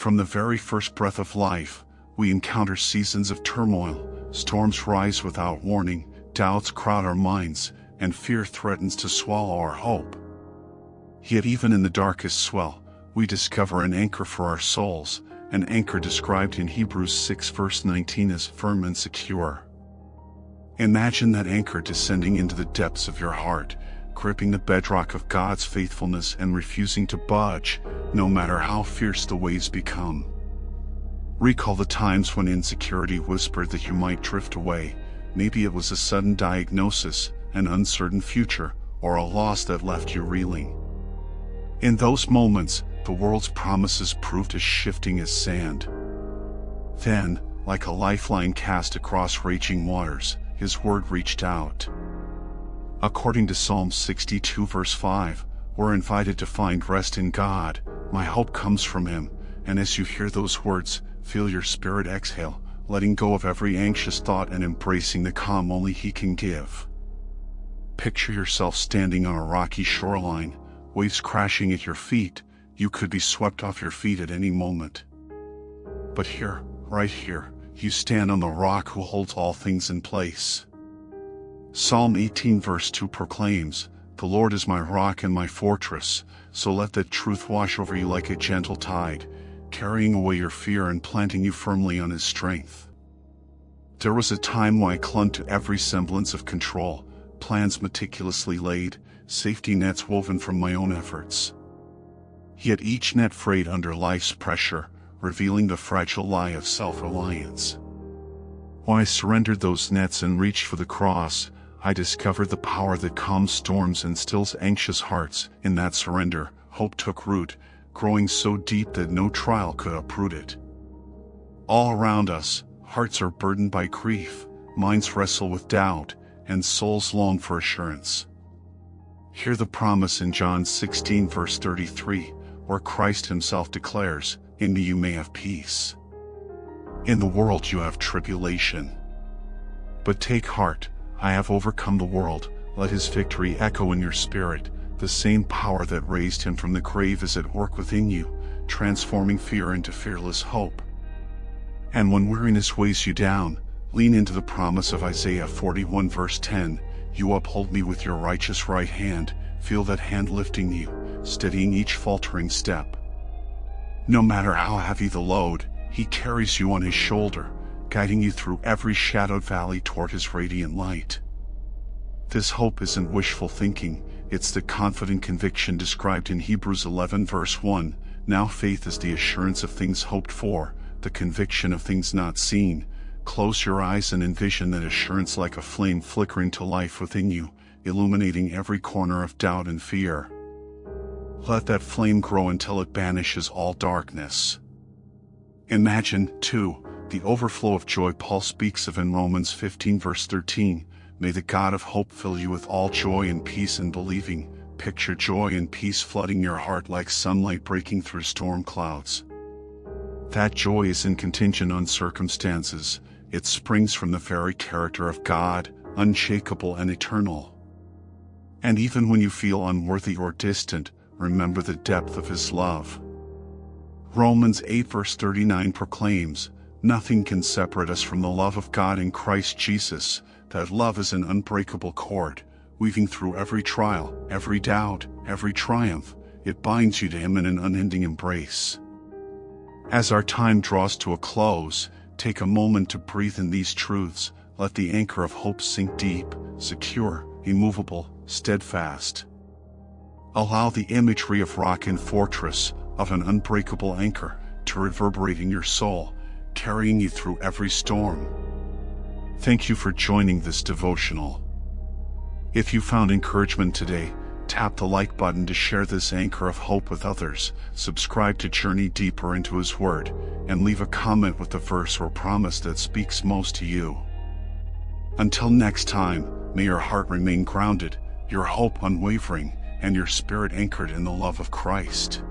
From the very first breath of life, we encounter seasons of turmoil. Storms rise without warning, doubts crowd our minds, and fear threatens to swallow our hope. Yet even in the darkest swell, we discover an anchor for our souls, an anchor described in Hebrews 6 verse 19 as firm and secure. Imagine that anchor descending into the depths of your heart, gripping the bedrock of God's faithfulness and refusing to budge, no matter how fierce the waves become. Recall the times when insecurity whispered that you might drift away. Maybe it was a sudden diagnosis, an uncertain future, or a loss that left you reeling. In those moments, the world's promises proved as shifting as sand. Then, like a lifeline cast across raging waters, His word reached out. According to Psalm 62 verse 5, we're invited to find rest in God. My hope comes from Him, and as you hear those words, feel your spirit exhale, letting go of every anxious thought and embracing the calm only He can give. Picture yourself standing on a rocky shoreline, waves crashing at your feet. You could be swept off your feet at any moment. But here, right here, you stand on the rock who holds all things in place. Psalm 18 verse 2 proclaims, "The Lord is my rock and my fortress," so let that truth wash over you like a gentle tide, carrying away your fear and planting you firmly on His strength. There was a time when I clung to every semblance of control, plans meticulously laid, safety nets woven from my own efforts. Yet each net frayed under life's pressure, revealing the fragile lie of self-reliance. When I surrendered those nets and reached for the cross, I discovered the power that calms storms and stills anxious hearts. In that surrender, hope took root, growing so deep that no trial could uproot it. All around us, hearts are burdened by grief, minds wrestle with doubt, and souls long for assurance. Hear the promise in John 16 verse 33, where Christ Himself declares, "In me you may have peace. In the world you have tribulation. But take heart, I have overcome the world." Let His victory echo in your spirit. The same power that raised Him from the grave is at work within you, transforming fear into fearless hope. And when weariness weighs you down, lean into the promise of Isaiah 41 verse 10, "You uphold me with your righteous right hand." Feel that hand lifting you, steadying each faltering step. No matter how heavy the load, He carries you on His shoulder, guiding you through every shadowed valley toward His radiant light. This hope isn't wishful thinking, it's the confident conviction described in Hebrews 11 verse 1, "Now faith is the assurance of things hoped for, the conviction of things not seen." Close your eyes and envision that assurance like a flame flickering to life within you, illuminating every corner of doubt and fear. Let that flame grow until it banishes all darkness. Imagine, too, the overflow of joy Paul speaks of in Romans 15 verse 13, "May the God of hope fill you with all joy and peace in believing." Picture joy and peace flooding your heart like sunlight breaking through storm clouds. That joy isn't contingent on circumstances, it springs from the very character of God, unshakable and eternal. And even when you feel unworthy or distant, remember the depth of His love. Romans 8 verse 39 proclaims, "Nothing can separate us from the love of God in Christ Jesus." That love is an unbreakable cord, weaving through every trial, every doubt, every triumph. It binds you to Him in an unending embrace. As our time draws to a close, take a moment to breathe in these truths. Let the anchor of hope sink deep, secure, immovable, steadfast. Allow the imagery of rock and fortress, of an unbreakable anchor, to reverberate in your soul, carrying you through every storm. Thank you for joining this devotional. If you found encouragement today, tap the like button to share this anchor of hope with others, subscribe to journey deeper into His Word, and leave a comment with the verse or promise that speaks most to you. Until next time, may your heart remain grounded, your hope unwavering, and your spirit anchored in the love of Christ.